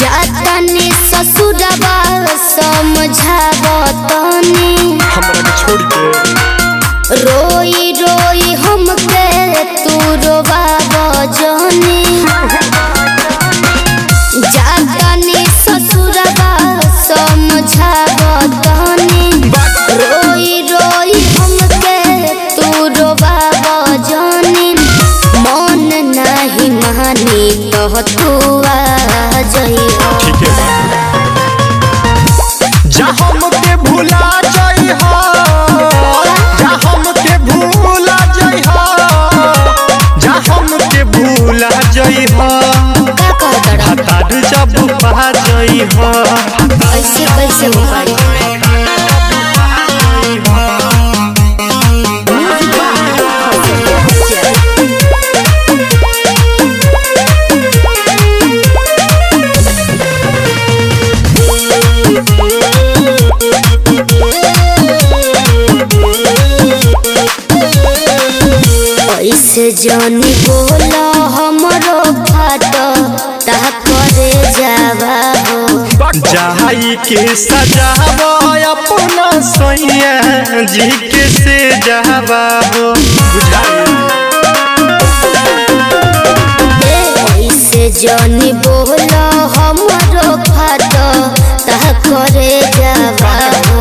जातनी ससुरबा समझावतनी हमरा के छोड़ के रोई रोई हमके तू रोवावजनी जातनी ससुरबा समझावतनी रोई रोई हमके तू रोवावजनी मन नहीं मानी तो तू आ जाई ठीक है जा हमके भुला जाई हो जा हमके भुला जाई हो जा हमके भुला जाई हो हतार जब पा जाई हो ऐसे कैसे हो पाई ऐसे जानी बोला हमरो फाटो ता करे जावा हो जाई के सजावा अपना सैया जी के से जावा हो ऐसे जानी बोला हमरो फाटो ता करे जावा हो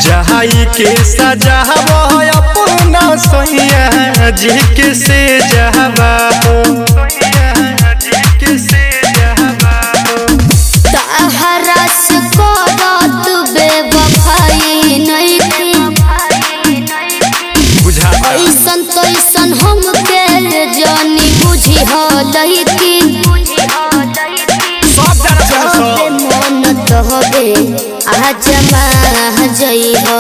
जाई के सजावा अपना सैया जी के से जावा हो हरस करत बेवफाई नहीं थी ऐसन तैसन हमके जानी बुझी हलई थी मन तहबे आज माह जई हो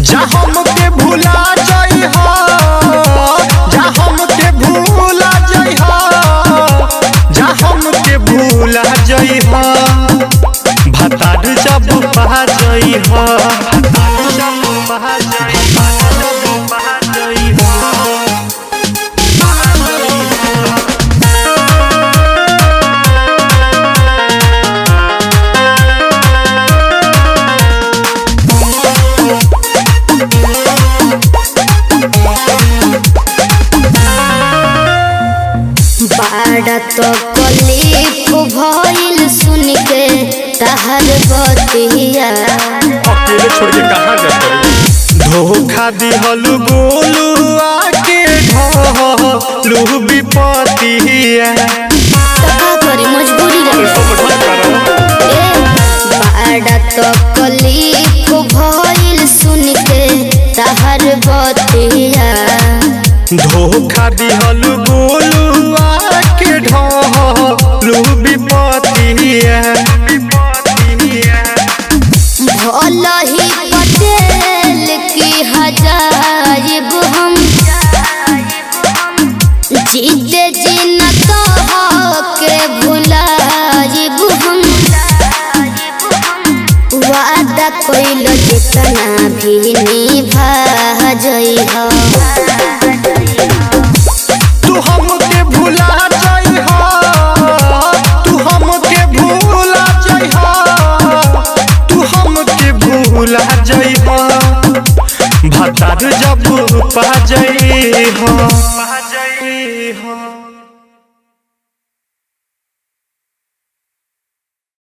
जा हमके भुला जाई हो जा हमके भुला जाई हो जा हमके भुला जाई हो भतार जब पा जाई हो बाड़ा तो कलीफ भइल सुन के तहर बतिया अकेले छोड़ के कहाँ जाते धोखा दिहलु बोलू आके ढलू विपतिया का करी मजबूरी रहे बाड़ा तो कलीफ भइल सुन के तहर बतिया धोखा दिहलु बोलू आके ढलू विपतिया भला ही पटेल की हजारिब हम जीते जी न कह के भुलाइब हम वादा कइल जितना भी निभा जई हो तू हमके भुला जाई हो तू हमके भुला जाई हो तू हमके भुला जाई हो भतार जब पा जाई हो